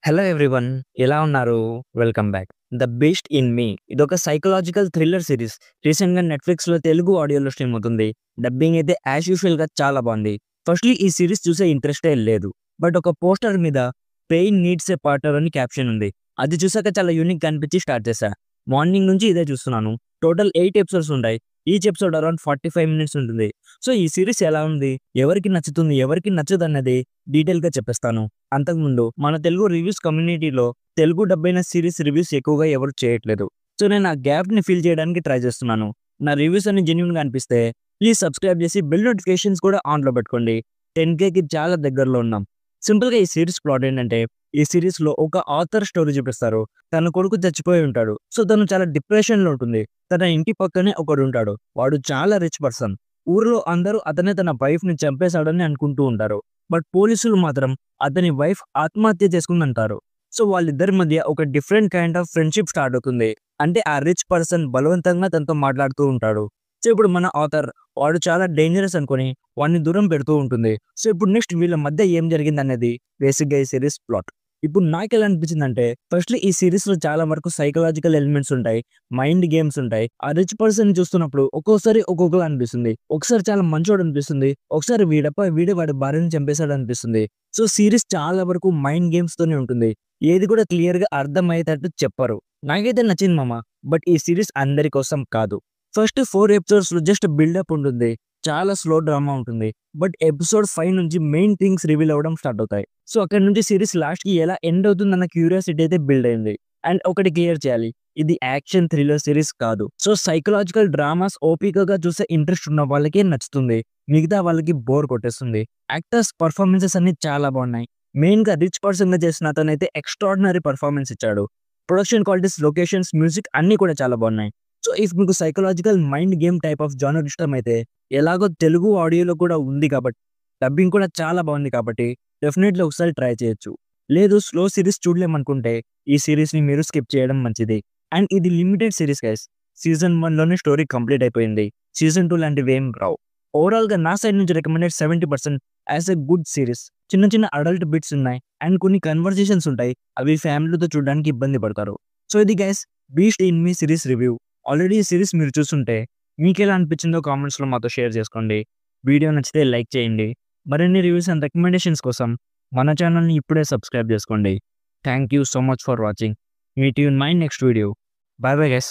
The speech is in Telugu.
Hello everyone. ఎలా ఉన్నారు? Welcome back. 'The beast in మీ' ఇదొక సైకలాజికల్ థ్రిల్లర్ సీరీస్. రీసెంట్‌గా నెట్‌ఫ్లిక్స్‌లో తెలుగు ఆడియోలో స్ట్రీమ్ అవుతుంది. డబ్బింగ్ అయితే యాస్ యూజువల్‌గా చాలా బాగుంది. ఫస్ట్‌లీ ఈ సీరీస్ చూసే ఇంట్రెస్టే లేదు. బట్ ఒక పోస్టర్ మీద 'పెయిన్ నీడ్స్ ఎ పార్ట్నర్' అని క్యాప్షన్ ఉంది. అది చూసాక చాలా యూనిక్‌గా అనిపించి స్టార్ట్ చేశా. మార్నింగ్ నుంచి ఇదే చూస్తున్నాను. టోటల్ 8 ఎపిసోడ్స్ ఉంటాయి. ఈచ్ ఎపిసోడ్ అరౌండ్ 45 మినిట్స్ ఉంటుంది. సో ఈ సీరీస్ ఎలా ఉంది? ఎవరికి నచ్చుతుంది? ఎవరికి నచ్చదన్నది డీటెయిల్‌గా చెప్పేస్తాను. అంతకుముందు మన తెలుగు రివ్యూస్ కమ్యూనిటీలో తెలుగు డబ్బైన సీరీస్ రివ్యూస్ ఎక్కువగా ఎవరు చేయట్లేదు. సో నేను ఆ గ్యాప్‌ని ఫిల్ చేయడానికి ట్రై చేస్తున్నాను. నా రివ్యూస్ అన్ని జెన్యూన్‌గా అనిపిస్తే ప్లీజ్ సబ్స్క్రైబ్ చేసి బెల్ నోటిఫికేషన్స్ కూడా ఆన్‌లో పెట్టుకోండి. 10,000కి చాలా దగ్గరలో ఉన్నాం. సింపుల్‌గా ఈ సీరీస్ ప్లాట్ ఏంటంటే, ఈ సీరీస్‌లో ఒక ఆథర్ స్టోరీ చూపిస్తారు. తన కొడుకు చచ్చిపోయి ఉంటాడు. సో తను చాలా డిప్రెషన్‌లో ఉంటుంది. తన ఇంటి పక్కనే ఒకడుంటాడు. వాడు చాలా రిచ్ పర్సన్. ఊర్లో అందరూ అతనే తన వైఫ్‌ని చంపేశాడని అనుకుంటూ ఉంటారు. బట్ పోలీసులు మాత్రం అతని వైఫ్ ఆత్మహత్య చేసుకుందంటారు. సో వాళ్ళిద్దరి మధ్య ఒక different kind of friendship start అవుతుంది. అంటే ఆ రిచ్ పర్సన్ బలవంతంగా తనతో మాట్లాడుతూ ఉంటాడు. సో ఇప్పుడు మన ఆథర్ వాడు చాలా డేంజరస్ అనుకోని వాడిని దూరం పెడుతూ ఉంటుంది. సో ఇప్పుడు నెక్స్ట్ వీళ్ళ మధ్య ఏం జరిగిందనేది బేసిక్‌గా ఈ సీరీస్ ప్లాట్. ఇప్పుడు నాకెలా అనిపించిందంటే, ఫస్ట్‌లీ ఈ సీరీస్‌లో చాలా వరకు సైకలాజికల్ ఎలిమెంట్స్ ఉంటాయి. మైండ్ గేమ్స్ ఉంటాయి. ఆ రిచ్ పర్సన్‌ని చూస్తున్నప్పుడు ఒక్కోసారి ఒక్కొక్కలా అనిపిస్తుంది. ఒకసారి చాలా మంచోడు అనిపిస్తుంది. ఒకసారి వీడే వాడి భార్యని చంపేసాడు అనిపిస్తుంది. సో సీరీస్ చాలా వరకు మైండ్ గేమ్స్‌తోనే ఉంటుంది. ఏది కూడా క్లియర్‌గా అర్థమయ్యేటట్టు చెప్పరు. నాకైతే నచ్చింది మామ. బట్ ఈ సీరీస్ అందరి కోసం కాదు. ఫస్ట్ 4 ఎపిసోడ్స్‌లో జస్ట్ బిల్డప్ ఉంటుంది. చాలా స్లో డ్రామా ఉంటుంది. బట్ ఎపిసోడ్ 5 నుంచి మెయిన్ థింగ్స్ రివీల్ అవ్వడం స్టార్ట్ అవుతాయి. సో అక్కడి నుంచి సీరీస్ లాస్ట్‌కి ఎలా ఎండ్ అవుతుందన్న క్యూరియాసిటీ అయితే బిల్డ్ అయింది. అండ్ ఒకటి క్లియర్ చేయాలి. ఇది యాక్షన్ థ్రిల్లర్ సీరీస్ కాదు. సో సైకలాజికల్ డ్రామాస్ ఓపికగా చూసే ఇంట్రెస్ట్ ఉన్న వాళ్ళకే నచ్చుతుంది. మిగతా వాళ్ళకి బోర్ కొట్టేస్తుంది. యాక్టర్స్ పర్ఫార్మెన్సెస్ అన్ని చాలా బాగున్నాయి. మెయిన్‌గా రిచ్ పర్సన్‌గా చేసిన అతనైతే ఎక్స్ట్రార్డినరీ పర్ఫార్మెన్స్ ఇచ్చాడు. ప్రొడక్షన్ క్వాలిటీస్, లొకేషన్స్, మ్యూజిక్ అన్నీ కూడా చాలా బాగున్నాయి. సో ఇఫ్ మీకు psychological mind game type of genre ఇష్టమైతే, ఎలాగో తెలుగు ఆడియోలో కూడా ఉంది కాబట్టి, డబ్బింగ్ కూడా చాలా బాగుంది కాబట్టి డెఫినెట్‌లీ ఒకసారి ట్రై చేయొచ్చు. లేదు స్లో సీరీస్ చూడలేమనుకుంటే ఈ సీరీస్‌ని మీరు స్కిప్ చేయడం మంచిది. అండ్ ఇది లిమిటెడ్ సీరీస్ గైస్. సీజన్ 1లోనే స్టోరీ కంప్లీట్ అయిపోయింది. సీజన్ 2 లాంటివేం రావు. ఓవరాల్‌గా నా సైడ్ నుంచి recommended 70% as a good series. చిన్న చిన్న అడల్ట్ బిట్స్ ఉన్నాయి. అండ్ కొన్ని కన్వర్జేషన్స్ ఉంటాయి. అవి ఫ్యామిలీతో చూడడానికి ఇబ్బంది పడతారు. సో ఇది guys 'beast in me' series review. Already ఈ సీరీస్ మీరు చూసుంటే మీకెలా అనిపించిందో కామెంట్స్‌లో మాతో షేర్ చేసుకోండి. వీడియో నచ్చితే లైక్ చేయండి. మరిన్ని రివ్యూస్ అండ్ రికమెండేషన్స్ కోసం మన ఛానల్‌ని ఇప్పుడే సబ్స్క్రైబ్ చేసుకోండి. Thank you so much for watching. Meet you in my next video. By bye guys.